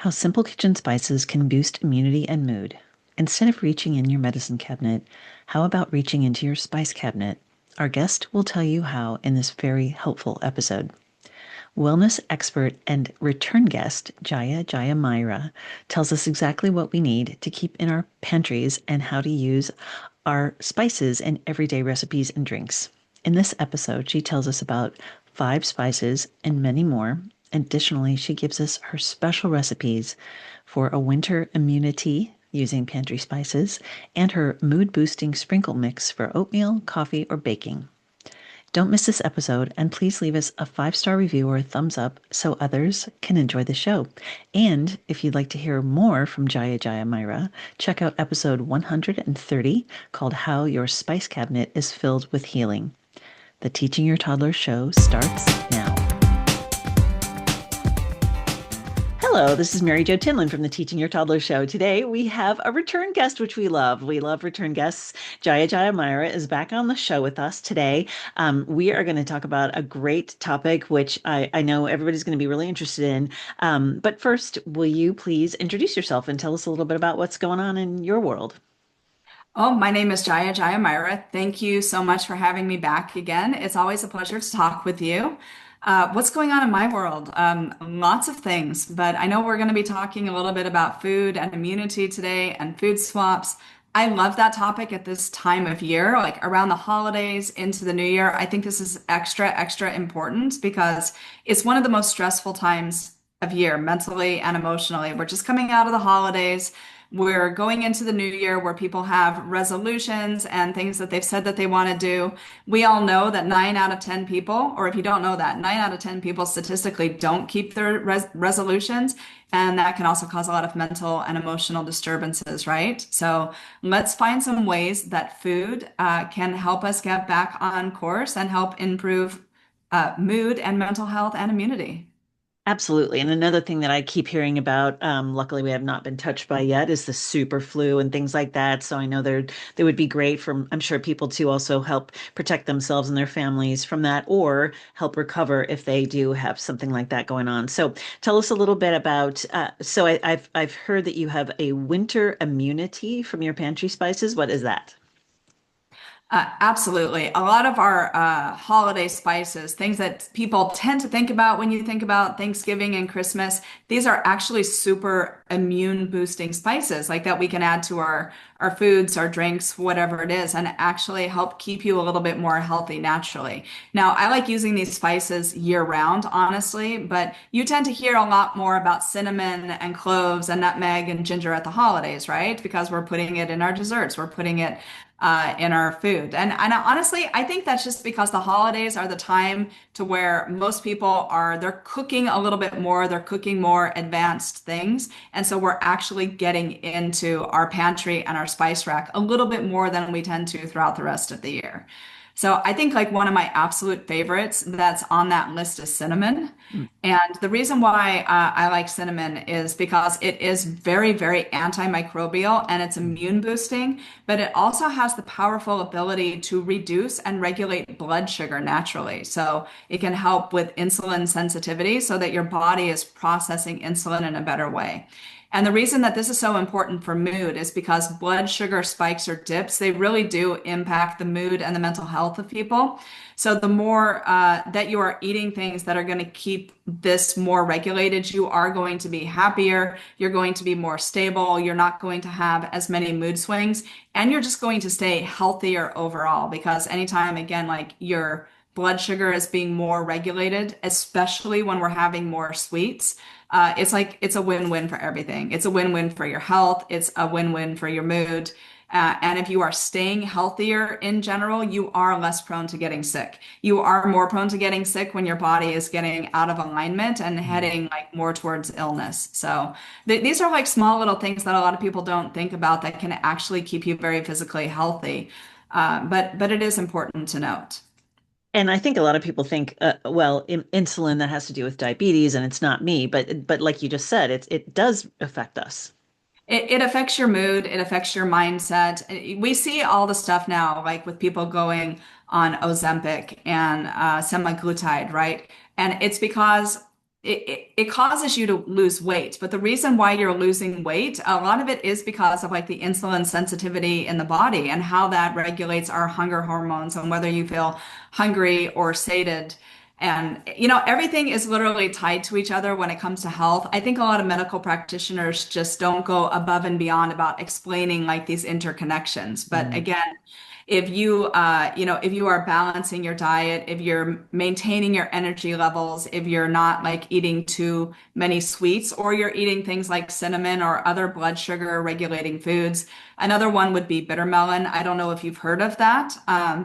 How simple kitchen spices can boost immunity and mood. Instead of reaching in your medicine cabinet, how about reaching into your spice cabinet? Our guest will tell you how in this very helpful episode. Wellness expert and return guest Jaya Jaya Myra tells us exactly what we need to keep in our pantries and how to use our spices in everyday recipes and drinks. In this episode, she tells us about 5 spices and many more. Additionally, she gives us her special recipes for a winter immunity using pantry spices and her mood boosting sprinkle mix for oatmeal, coffee, or baking. Don't miss this episode, and please leave us a 5-star review or a thumbs up so others can enjoy the show. And if you'd like to hear more from Jaya Jaya Myra, check out episode 130 called How Your Spice Cabinet is Filled with Healing. The Teaching Your Toddler show starts now. Hello, this is Marijo Tinlin from the Teaching Your Toddler show. Today we have a return guest, which we love. We love return guests. Jaya Jaya Myra is back on the show with us today. We are going to talk about a great topic, which I know everybody's going to be really interested in. But first, will you please introduce yourself and tell us a little bit about what's going on in your world? Oh, my name is Jaya Jaya Myra. Thank you so much for having me back again. It's always a pleasure to talk with you. What's going on in my world? Lots of things, but I know we're going to be talking a little bit about food and immunity today and food swaps. I love that topic at this time of year, like around the holidays into the new year. I think this is extra important because it's one of the most stressful times of year, mentally and emotionally. We're just coming out of the holidays. We're going into the new year where people have resolutions and things that they've said that they want to do. We all know that 9 out of 10 people, or if you don't know that, 9 out of 10 people statistically don't keep their resolutions. And that can also cause a lot of mental and emotional disturbances, right? So let's find some ways that food can help us get back on course and help improve mood and mental health and immunity. Absolutely. And another thing that I keep hearing about, luckily we have not been touched by yet, is the super flu and things like that. So I know they would be great for, I'm sure, people to also help protect themselves and their families from that or help recover if they do have something like that going on. So tell us a little bit about, I've heard that you have a winter immunity from your pantry spices. What is that? Absolutely. A lot of our holiday spices, things that people tend to think about when you think about Thanksgiving and Christmas, these are actually super immune boosting spices like that we can add to our foods, our drinks, whatever it is, and actually help keep you a little bit more healthy naturally. Now, I like using these spices year round, honestly, but you tend to hear a lot more about cinnamon and cloves and nutmeg and ginger at the holidays, right? Because we're putting it in our desserts, we're putting it in our food. And honestly, I think that's just because the holidays are the time to where most people they're cooking a little bit more, they're cooking more advanced things. And so we're actually getting into our pantry and our spice rack a little bit more than we tend to throughout the rest of the year. So I think like one of my absolute favorites that's on that list is cinnamon. And the reason why I like cinnamon is because it is very antimicrobial and it's immune boosting, but it also has the powerful ability to reduce and regulate blood sugar naturally. So it can help with insulin sensitivity so that your body is processing insulin in a better way. And the reason that this is so important for mood is because blood sugar spikes or dips, they really do impact the mood and the mental health of people. So the more that you are eating things that are going to keep this more regulated, you are going to be happier, you're going to be more stable, you're not going to have as many mood swings, and you're just going to stay healthier overall because anytime, again, like your blood sugar is being more regulated, especially when we're having more sweets. It's like it's a win-win for everything. It's a win-win for your health. It's a win-win for your mood. And if you are staying healthier in general, you are less prone to getting sick. You are more prone to getting sick when your body is getting out of alignment and heading like more towards illness. So these are like small little things that a lot of people don't think about that can actually keep you very physically healthy. But it is important to note. And I think a lot of people think, well, insulin that has to do with diabetes, and it's not me. But like you just said, it does affect us. It affects your mood, it affects your mindset. We see all the stuff now, like with people going on Ozempic and semaglutide, right? And it's because it causes you to lose weight. But the reason why you're losing weight, a lot of it is because of like the insulin sensitivity in the body and how that regulates our hunger hormones and whether you feel hungry or sated. And, everything is literally tied to each other when it comes to health. I think a lot of medical practitioners just don't go above and beyond about explaining like these interconnections. But Mm. again, if you are balancing your diet, if you're maintaining your energy levels, if you're not like eating too many sweets, or you're eating things like cinnamon or other blood sugar regulating foods. Another one would be bitter melon. I don't know if you've heard of that.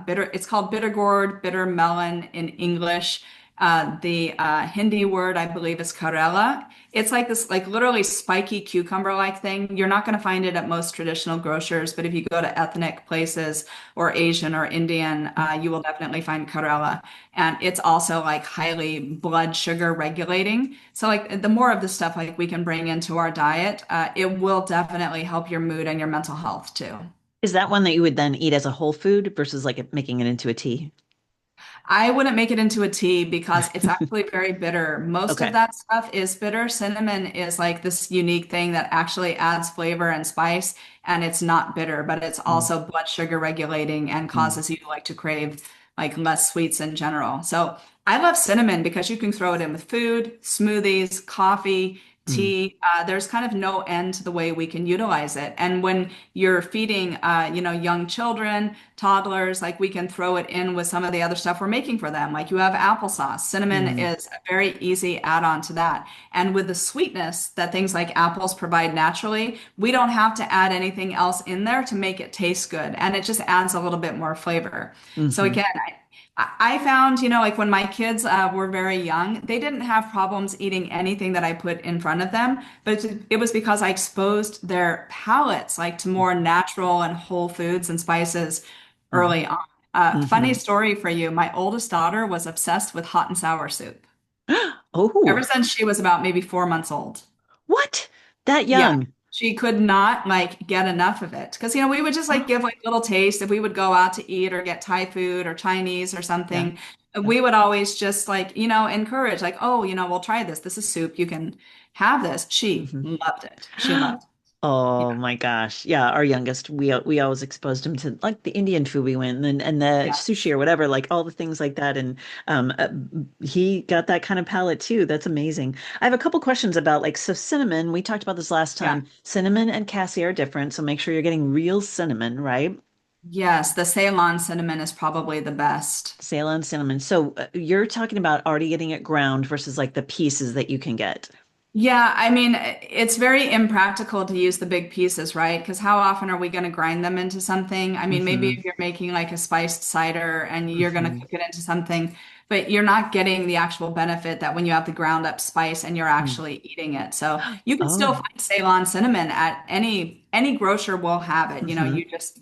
It's called bitter gourd, bitter melon in English. The Hindi word, I believe, is Karela. It's like this, like literally spiky cucumber-like thing. You're not going to find it at most traditional grocers, but if you go to ethnic places or Asian or Indian, you will definitely find Karela. And it's also like highly blood sugar regulating. So like the more of the stuff like we can bring into our diet, it will definitely help your mood and your mental health too. Is that one that you would then eat as a whole food versus like making it into a tea? I wouldn't make it into a tea because it's actually very bitter. Most of Okay. that stuff is bitter. Cinnamon is like this unique thing that actually adds flavor and spice, and it's not bitter, but it's Mm, also blood sugar regulating and mm, causes you like to crave like less sweets in general. So I love cinnamon because you can throw it in with food, smoothies, coffee, mm, tea. There's kind of no end to the way we can utilize it. And when you're feeding, young children, toddlers, like we can throw it in with some of the other stuff we're making for them. Like you have applesauce. Cinnamon mm, is a very easy add-on to that. And with the sweetness that things like apples provide naturally, we don't have to add anything else in there to make it taste good. And it just adds a little bit more flavor. So hmm. again, I found, like when my kids were very young, they didn't have problems eating anything that I put in front of them, but it was because I exposed their palates like to more natural and whole foods and spices Mm, early on. Funny hmm. story for you, my oldest daughter was obsessed with hot and sour soup ever Oh, since she was about maybe 4 months old. what? That Yeah. young? She could not like get enough of it. Because, we would just like give like little taste if we would go out to eat or get Thai food or Chinese or Yeah. something. Yeah. We would always just like, encourage, like, oh, we'll try this. This is soup. You can have this. She Hmm. loved it. She loved it. Oh my gosh. Yeah, our youngest, we always exposed him to like the Indian food we went and the Yeah. sushi or whatever, like all the things like that. And um uh, he got that kind of palate too. That's amazing. I have a couple questions about like so cinnamon. We talked about this last Yeah. time. Cinnamon and cassia are different, so make sure you're getting real cinnamon, right? Yes. The Ceylon cinnamon is probably the best. Ceylon cinnamon. So you're talking about already getting it ground versus like the pieces that you can get. Yeah, I mean, it's very impractical to use the big pieces, right? Because how often are we going to grind them into something? I mean, maybe Hmm. if you're making like a spiced cider and you're going to Hmm. cook it into something, but you're not getting the actual benefit that when you have the ground up spice and you're actually eating it. So you can still Oh. find Ceylon cinnamon at any grocer will have it. Hmm.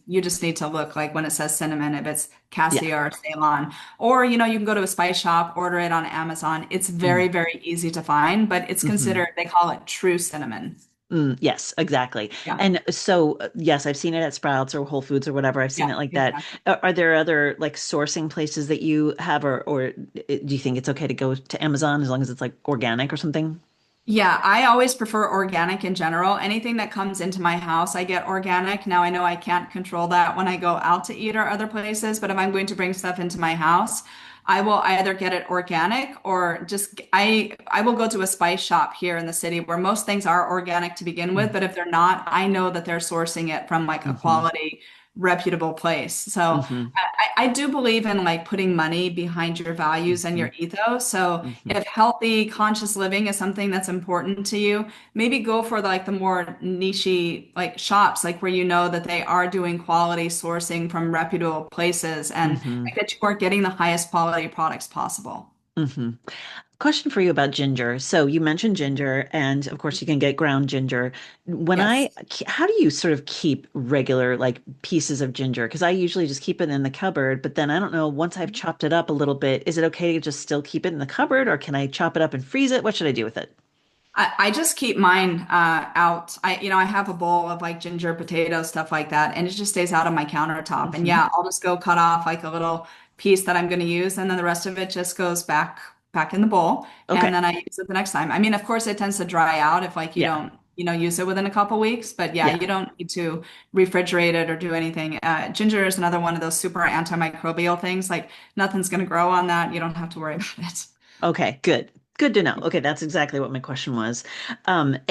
You just need to look like when it says cinnamon, if it's Yeah. Cassia or Ceylon. Or, you can go to a spice shop, order it on Amazon. It's very, very easy to find, but it's Mm-hmm. considered, they call it true cinnamon. Mm, yes, exactly. Yeah. And so, yes, I've seen it at Sprouts or Whole Foods or whatever. I've seen Yeah, it like that. exactly. Are there other like sourcing places that you have, or do you think it's okay to go to Amazon as long as it's like organic or something? Yeah, I always prefer organic in general. Anything that comes into my house, I get organic. Now I know I can't control that when I go out to eat or other places, but if I'm going to bring stuff into my house, I will either get it organic or just I will go to a spice shop here in the city where most things are organic to begin with, but if they're not, I know that they're sourcing it from like a Mm-hmm. quality, reputable place. So Mm-hmm. I do believe in like putting money behind your values and Hmm. your ethos. So Hmm. if healthy, conscious living is something that's important to you, maybe go for like the more niche like shops, like where you know that they are doing quality sourcing from reputable places and Hmm. like, that you are getting the highest quality products possible. Hmm. Question for you about ginger. So you mentioned ginger, and of course you can get ground ginger. Yes. How do you sort of keep regular like pieces of ginger? Because I usually just keep it in the cupboard, but then I don't know, once I've chopped it up a little bit, is it okay to just still keep it in the cupboard, or can I chop it up and freeze it? What should I do with it? I just keep mine out. I have a bowl of like ginger, potato, stuff like that, and it just stays out on my countertop. And Hmm. yeah, I'll just go cut off like a little piece that I'm going to use, and then the rest of it just goes back back in the bowl, and Okay. then I use it the next time. I mean, of course, it tends to dry out if like you Yeah. don't, use it within a couple weeks. But yeah, Yeah. you don't need to refrigerate it or do anything. Ginger is another one of those super antimicrobial things. Like nothing's going to grow on that. You don't have to worry about it. Okay, good. Good to know. Okay, that's exactly what my question was. And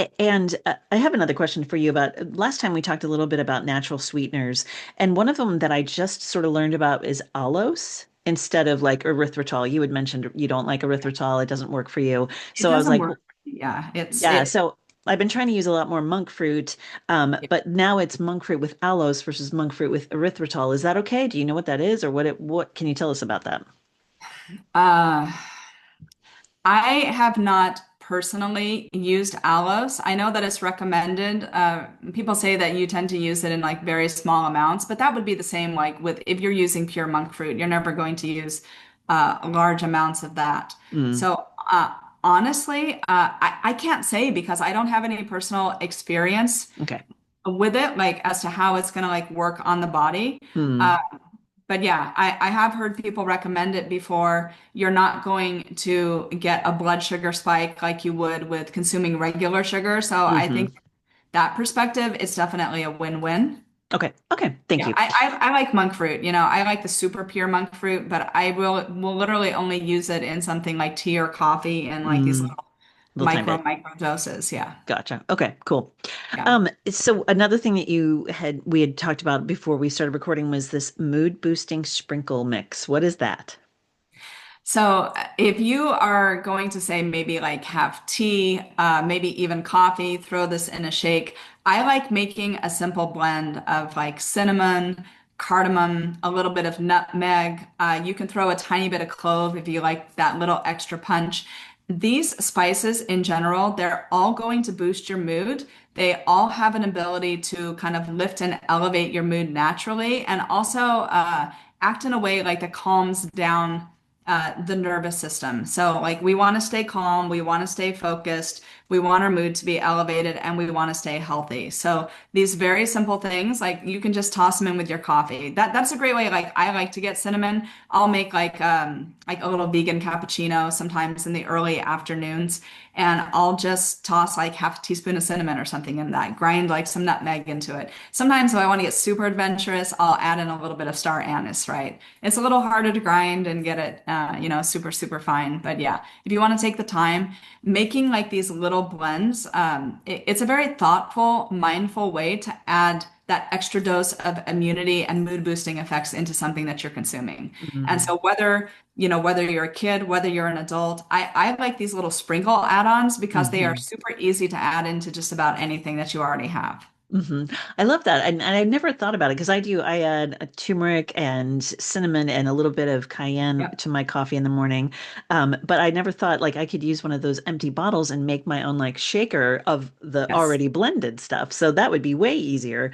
I have another question for you about last time we talked a little bit about natural sweeteners, and one of them that I just sort of learned about is allulose instead of like erythritol. You had mentioned you don't like erythritol, it doesn't work for you. It So I was doesn't like, work. Yeah, it's yeah, it. so I've been trying to use a lot more monk fruit, but now it's monk fruit with allulose versus monk fruit with erythritol. Is that okay? Do you know what that is, or what can you tell us about that? Uh, I have not personally used aloes. I know that it's recommended. People say that you tend to use it in like very small amounts, but that would be the same like with if you're using pure monk fruit, you're never going to use large amounts of that. Mm, So honestly, I can't say because I don't have any personal experience okay. with it, like as to how it's going to like work on the body. Uh, Mm, but yeah, I have heard people recommend it before. You're not going to get a blood sugar spike like you would with consuming regular sugar. So I hmm. think that perspective is definitely a win-win. Okay. Okay. Thank Yeah, you. I like monk fruit. I like the super pure monk fruit, but I will literally only use it in something like tea or coffee and like these Mm, little little tiny bit. micro doses. Yeah. Gotcha. Okay, cool. Yeah. So another thing that we had talked about before we started recording was this mood boosting sprinkle mix. What is that? So if you are going to say maybe like have tea, maybe even coffee, throw this in a shake. I like making a simple blend of like cinnamon, cardamom, a little bit of nutmeg. You can throw a tiny bit of clove if you like that little extra punch. These spices in general, they're all going to boost your mood. They all have an ability to kind of lift and elevate your mood naturally and also act in a way like that calms down the nervous system. So, like, we want to stay calm, we want to stay focused, we want our mood to be elevated, and we want to stay healthy. So, these very simple things, like you can just toss them in with your coffee. That's a great way. Like, I like to get cinnamon. I'll make like a little vegan cappuccino sometimes in the early afternoons, and I'll just toss like half a teaspoon of cinnamon or something in that. Grind like some nutmeg into it. Sometimes if I want to get super adventurous, I'll add in a little bit of star anise, right? It's a little harder to grind and get it, super, super fine. But yeah, if you want to take the time, making like these little blends, it's a very thoughtful, mindful way to add that extra dose of immunity and mood boosting effects into something that you're consuming. And Mm, so whether you're a kid, whether you're an adult, I like these little sprinkle add-ons because they are hmm. super easy to add into just about anything that you already have. Hmm. I love that. And I never thought about it because I add a turmeric and cinnamon and a little bit of cayenne Yep. to my coffee in the morning. But I never thought like I could use one of those empty bottles and make my own like shaker of the Yes. already blended stuff. So that would be way easier.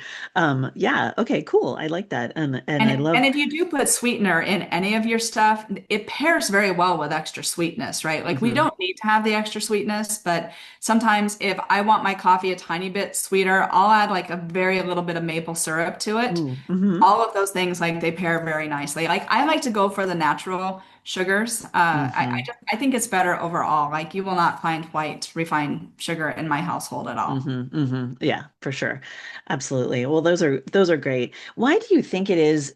Yeah. Okay, cool. I like that. And I And love, if you do put sweetener in any of your stuff, it pairs very well with extra sweetness, right? Like we hmm. don't need to have the extra sweetness, but sometimes if I want my coffee a tiny bit sweeter, I'll add like a very little bit of maple syrup to it. Ooh, hmm. All of those things like they pair very nicely. Like I like to go for the natural sugars. Hmm. I think it's better overall. Like you will not find white refined sugar in my household at all. Yeah, for sure. Absolutely. Well, those are great. Why do you think it is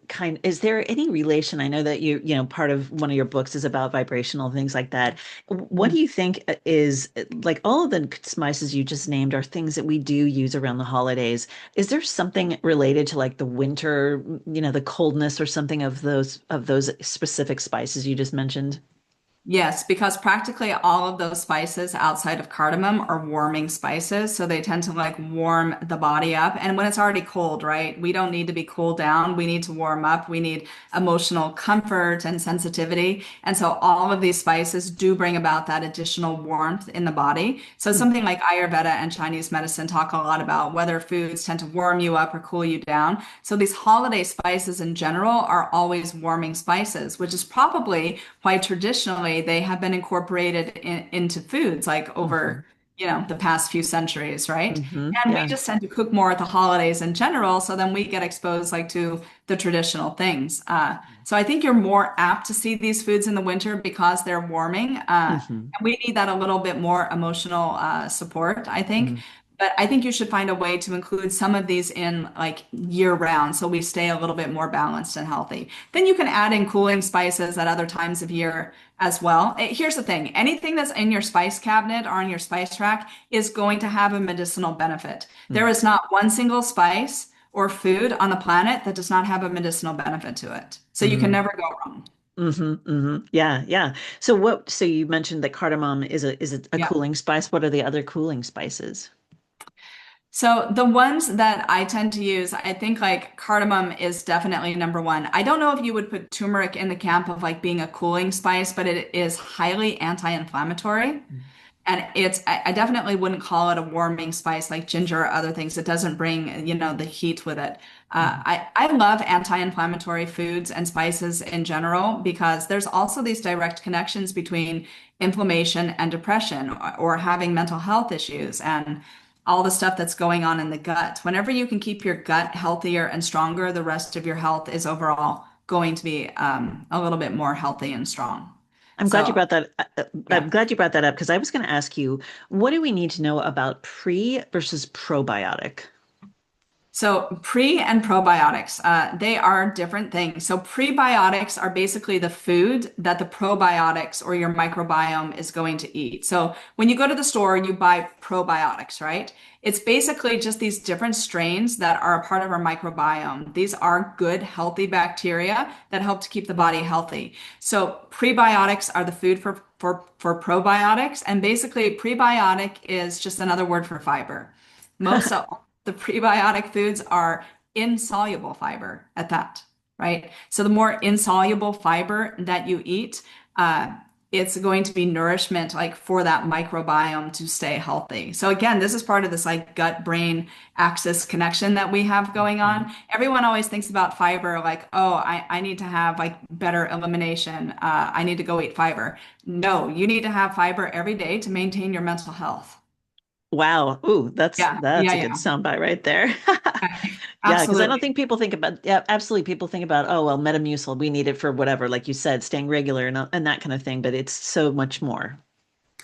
there any relation? I know that part of one of your books is about vibrational things like that. What do you think is like all of the spices you just named are things that we do use around the holidays? Is there something related to like the winter, the coldness or something of those specific spices you just mentioned? Yes, because practically all of those spices outside of cardamom are warming spices. So they tend to like warm the body up. And when it's already cold, right? We don't need to be cooled down. We need to warm up. We need emotional comfort and sensitivity. And so all of these spices do bring about that additional warmth in the body. So Hmm. something like Ayurveda and Chinese medicine talk a lot about whether foods tend to warm you up or cool you down. So these holiday spices in general are always warming spices, which is probably why traditionally they have been incorporated into foods like Hmm. over the past few centuries, right? And we Yeah. just tend to cook more at the holidays in general, so then we get exposed like to the traditional things. So I think you're more apt to see these foods in the winter because they're warming. Hmm. And we need that a little bit more emotional support, I think. But I think you should find a way to include some of these in like year round so we stay a little bit more balanced and healthy. Then you can add in cooling spices at other times of year as well. Here's the thing, anything that's in your spice cabinet or on your spice rack is going to have a medicinal benefit. There is not one single spice or food on the planet that does not have a medicinal benefit to it. So you can Mm-hmm. never go wrong. Yeah, yeah. So you mentioned that cardamom is a Yeah. cooling spice. What are the other cooling spices? So the ones that I tend to use, I think like cardamom is definitely number one. I don't know if you would put turmeric in the camp of like being a cooling spice, but it is highly anti-inflammatory. And I definitely wouldn't call it a warming spice like ginger or other things. It doesn't bring, the heat with it. Mhm. I love anti-inflammatory foods and spices in general because there's also these direct connections between inflammation and depression or having mental health issues and all the stuff that's going on in the gut. Whenever you can keep your gut healthier and stronger, the rest of your health is overall going to be a little bit more healthy and strong. I'm glad you So, brought that. I'm yeah. glad you brought that up because I was going to ask you, what do we need to know about pre versus probiotic? So pre and probiotics, they are different things. So prebiotics are basically the food that the probiotics or your microbiome is going to eat. So when you go to the store, you buy probiotics, right? It's basically just these different strains that are a part of our microbiome. These are good, healthy bacteria that help to keep the body healthy. So prebiotics are the food for probiotics. And basically, prebiotic is just another word for fiber. Most of the prebiotic foods are insoluble fiber at that, right? So the more insoluble fiber that you eat, it's going to be nourishment like for that microbiome to stay healthy. So again, this is part of this like gut brain axis connection that we have going Mhm. on. Everyone always thinks about fiber like, oh, I need to have like better elimination. I need to go eat fiber. No, you need to have fiber every day to maintain your mental health. Wow. Ooh, that's Yeah, that's yeah, a good yeah. soundbite right there. Yeah, because I don't Absolutely. think people think about, yeah, absolutely. People think about, oh, well, Metamucil, we need it for whatever, like you said, staying regular and that kind of thing, but it's so much more.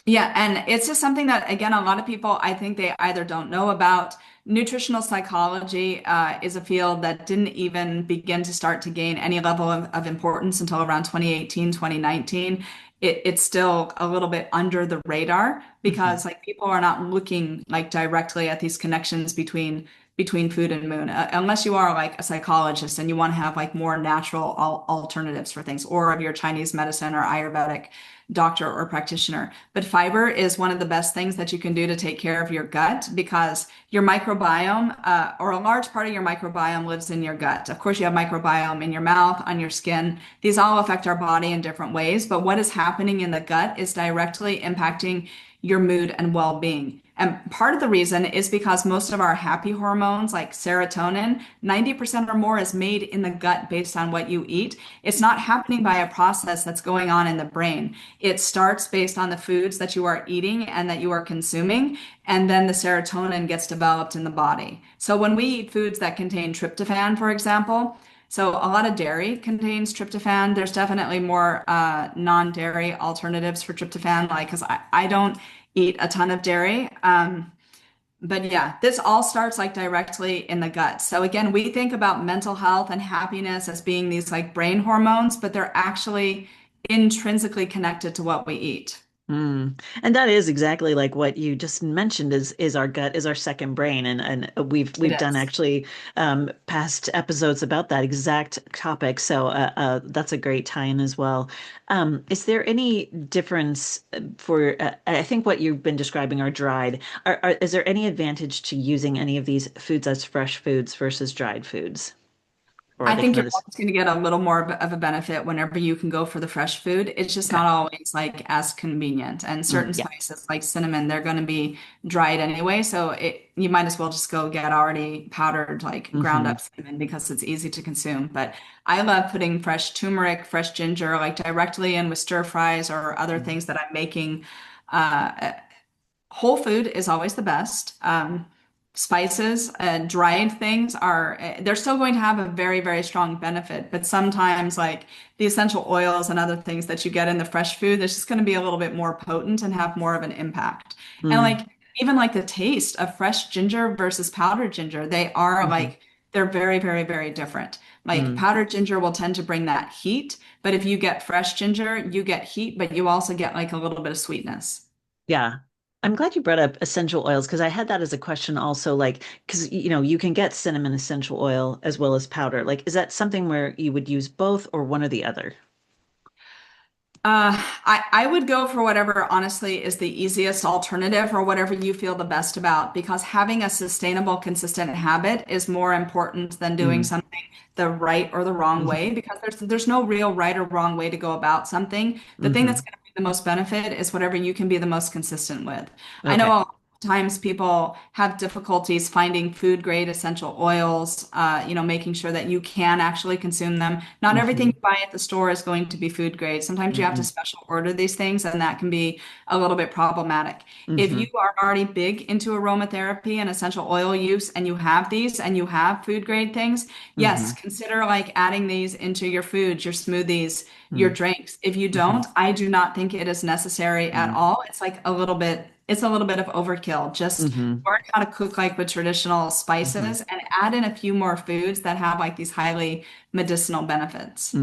Yeah, and it's just something that, again, a lot of people, I think they either don't know about. Nutritional psychology is a field that didn't even begin to start to gain any level of importance until around 2018, 2019. It's still a little bit under the radar Hmm. because like people are not looking like directly at these connections between food and moon, unless you are like a psychologist and you want to have like more natural alternatives for things, or if you're Chinese medicine or Ayurvedic doctor or practitioner. But fiber is one of the best things that you can do to take care of your gut because your microbiome, or a large part of your microbiome, lives in your gut. Of course, you have microbiome in your mouth, on your skin. These all affect our body in different ways, but what is happening in the gut is directly impacting your mood and well-being. And part of the reason is because most of our happy hormones, like serotonin, 90% or more is made in the gut based on what you eat. It's not happening by a process that's going on in the brain. It starts based on the foods that you are eating and that you are consuming, and then the serotonin gets developed in the body. So when we eat foods that contain tryptophan, for example, so a lot of dairy contains tryptophan. There's definitely more non-dairy alternatives for tryptophan, like because I don't eat a ton of dairy. But yeah, this all starts like directly in the gut. So again, we think about mental health and happiness as being these like brain hormones, but they're actually intrinsically connected to what we eat. Mm. And that is exactly like what you just mentioned is our gut is our second brain and It we've done is. actually past episodes about that exact topic. So that's a great tie-in as well. Is there any difference for I think what you've been describing are dried. Is there any advantage to using any of these foods as fresh foods versus dried foods? Or are I they think kind you're of this? always going to get a little more of a benefit whenever you can go for the fresh food. It's just Okay. not always like as convenient. And certain Yeah. spices like cinnamon, they're going to be dried anyway. So you might as well just go get already powdered, like ground Hmm. up cinnamon because it's easy to consume. But I love putting fresh turmeric, fresh ginger, like directly in with stir fries or other things that I'm making. Uh, whole food is always the best. Spices and dried things are, they're still going to have a very, very strong benefit, but sometimes like the essential oils and other things that you get in the fresh food, it's just going to be a little bit more potent and have more of an impact. And Mm, like even like the taste of fresh ginger versus powdered ginger, they are hmm like, they're very, very, very different. Like mm. powdered ginger will tend to bring that heat, but if you get fresh ginger, you get heat, but you also get like a little bit of sweetness. Yeah. I'm glad you brought up essential oils because I had that as a question also, like, because you can get cinnamon essential oil as well as powder. Like, is that something where you would use both or one or the other? I would go for whatever honestly is the easiest alternative or whatever you feel the best about because having a sustainable, consistent habit is more important than doing Mm, something the right or the wrong hmm way because there's no real right or wrong way to go about something. The thing that's hmm going to be the most benefit is whatever you can be the most consistent with. I know Okay. a lot of times people have difficulties finding food grade essential oils, making sure that you can actually consume them. Not everything hmm you buy at the store is going to be food grade. Sometimes you have to hmm special order these things, and that can be a little bit problematic. If you hmm are already big into aromatherapy and essential oil use, and you have these and you have food grade things, yes, hmm consider like adding these into your foods, your smoothies, your hmm drinks. If you hmm don't, I do not think it is necessary at hmm all. It's like a little bit, it's a little bit of overkill. Just hmm learn how to cook like with traditional hmm spices and add in a few more foods that have like these highly medicinal benefits.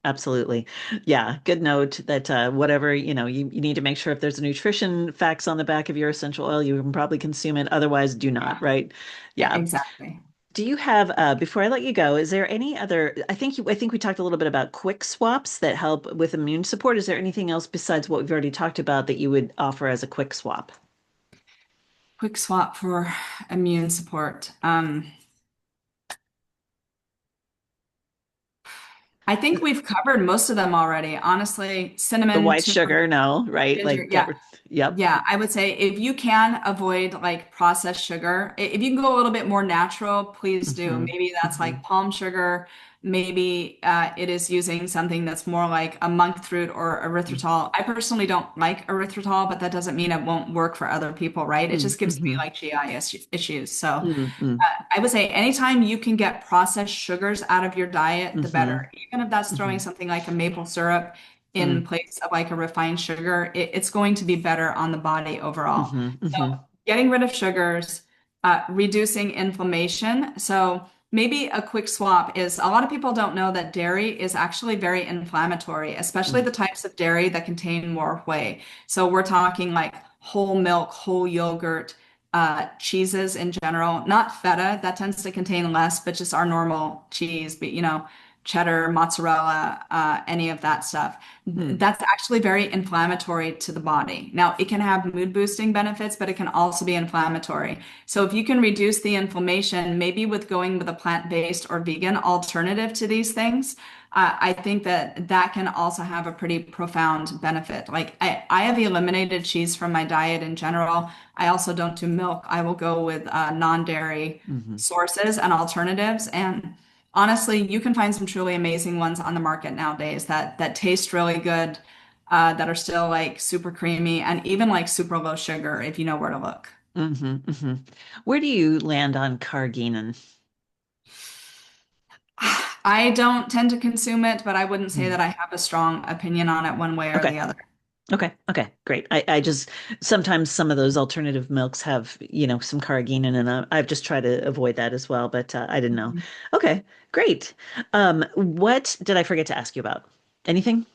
Absolutely. Yeah, good note that whatever, you need to make sure if there's a nutrition facts on the back of your essential oil, you can probably consume it. Otherwise, do not, Yeah, right? yeah, Yeah. exactly. Do you have, before I let you go, is there any other, I think we talked a little bit about quick swaps that help with immune support. Is there anything else besides what we've already talked about that you would offer as a quick swap? Quick swap for immune support. I think we've covered most of them already. Honestly, The cinnamon, white turmeric, sugar, no, right? ginger. Like Yeah. yep. Yeah, I would say if you can avoid like processed sugar, if you can go a little bit more natural, please do. hmm Maybe that's hmm like palm sugar. Maybe it is using something that's more like a monk fruit or erythritol. I personally don't like erythritol, but that doesn't mean it won't work for other people, right? It just gives me hmm like GI issues. So hmm I would say anytime you can get processed sugars out of your diet, the better. hmm Even if that's throwing hmm something like a maple syrup in hmm place of like a refined sugar, it's going to be better on the body overall. hmm So hmm getting rid of sugars, reducing inflammation. So maybe a quick swap is a lot of people don't know that dairy is actually very inflammatory, especially the types of dairy that contain more whey. So we're talking like whole milk, whole yogurt, cheeses in general, not feta, that tends to contain less, but just our normal cheese, but cheddar, mozzarella, any of that stuff. hmm That's actually very inflammatory to the body. Now, it can have mood boosting benefits, but it can also be inflammatory. So, if you can reduce the inflammation, maybe with going with a plant-based or vegan alternative to these things, I think that that can also have a pretty profound benefit. Like, I have eliminated cheese from my diet in general. I also don't do milk. I will go with non-dairy hmm sources and alternatives. And honestly, you can find some truly amazing ones on the market nowadays that taste really good, that are still like super creamy and even like super low sugar if you know where to look. hmm Where do you land on carginen? I don't tend to consume it, but I wouldn't say Mm. that I have a strong opinion on it one way or Okay. the other. Okay. Great. I just sometimes some of those alternative milks have, some carrageenan and I've just tried to avoid that as well, but I didn't know. Okay, great. What did I forget to ask you about? Anything?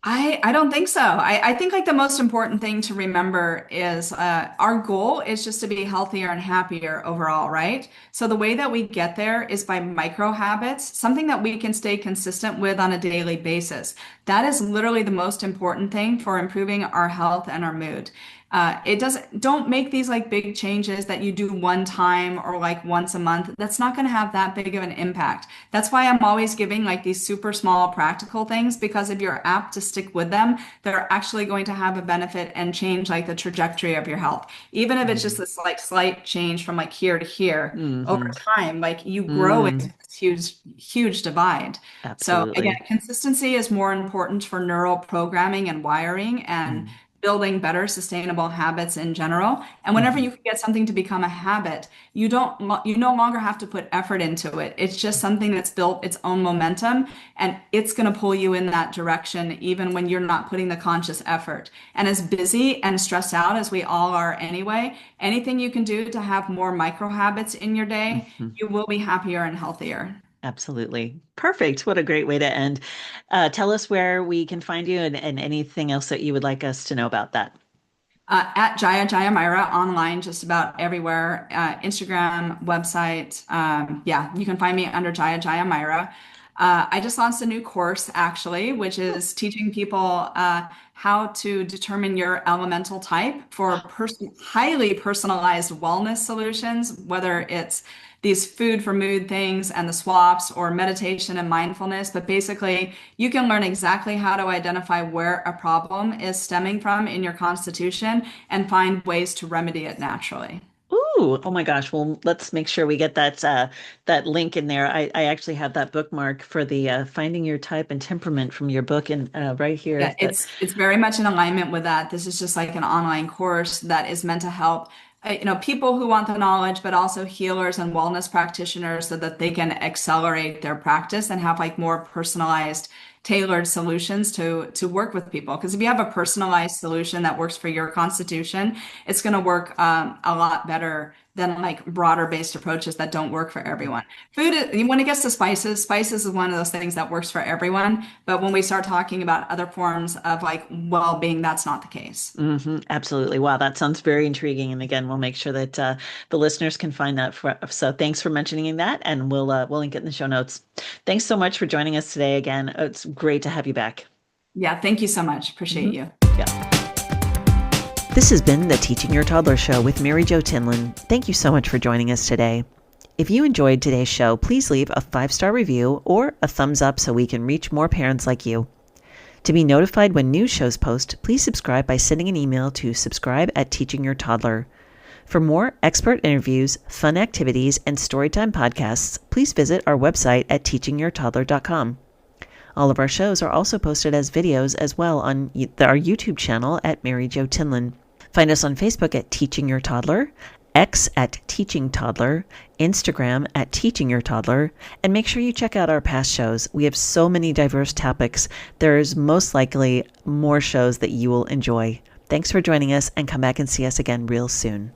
I don't think so. I think like the most important thing to remember is our goal is just to be healthier and happier overall, right? So the way that we get there is by micro habits, something that we can stay consistent with on a daily basis. That is literally the most important thing for improving our health and our mood. It doesn't, don't make these like big changes that you do one time or like once a month. That's not going to have that big of an impact. That's why I'm always giving like these super small practical things because if you're apt to stick with them, they're actually going to have a benefit and change like the trajectory of your health. Even if it's just Mm-hmm. this like slight change from like here to here over Mm-hmm. time, like you grow into Mm, this huge, huge divide. So again, absolutely. consistency is more important for neural programming and wiring, and Mm. building better sustainable habits in general. And whenever Hmm. you can get something to become a habit, you no longer have to put effort into it. It's just something that's built its own momentum, and it's going to pull you in that direction even when you're not putting the conscious effort. And as busy and stressed out as we all are anyway, anything you can do to have more micro habits in your day, Hmm. you will be happier and healthier. Absolutely. Perfect. What a great way to end. Tell us where we can find you and anything else that you would like us to know about that. At Jaya Jaya Myra online, just about everywhere. Instagram, website. Yeah, you can find me under Jaya Jaya Myra. I just launched a new course actually, which is teaching people how to determine your elemental type for highly personalized wellness solutions, whether it's these food for mood things and the swaps or meditation and mindfulness. But basically, you can learn exactly how to identify where a problem is stemming from in your constitution and find ways to remedy it naturally. Ooh, oh my gosh. Well, let's make sure we get that link in there. I actually have that bookmark for the Finding Your Type and Temperament from your book and right here. Yeah, it's very much in alignment with that. This is just like an online course that is meant to help, people who want the knowledge, but also healers and wellness practitioners so that they can accelerate their practice and have like more personalized, tailored solutions to work with people. Because if you have a personalized solution that works for your constitution, it's going to work a lot better than like broader based approaches that don't work for everyone. When it gets to spices, spices is one of those things that works for everyone. But when we start talking about other forms of like well-being, that's not the case. Absolutely. Wow, that sounds very intriguing. And again, we'll make sure that the listeners can find that. So thanks for mentioning that, and we'll link it in the show notes. Thanks so much for joining us today. Again, it's great to have you back. Yeah, thank you so much. Appreciate Mhm. you. Yeah. This has been the Teaching Your Toddler Show with Marijo Tinlin. Thank you so much for joining us today. If you enjoyed today's show, please leave a 5-star review or a thumbs up so we can reach more parents like you. To be notified when new shows post, please subscribe by sending an email to subscribe@teachingyourtoddler. For more expert interviews, fun activities, and storytime podcasts, please visit our website at teachingyourtoddler.com. All of our shows are also posted as videos as well on our YouTube channel at Marijo Tinlin. Find us on Facebook at Teaching Your Toddler, X at Teaching Toddler, Instagram at Teaching Your Toddler, and make sure you check out our past shows. We have so many diverse topics. There's most likely more shows that you will enjoy. Thanks for joining us, and come back and see us again real soon.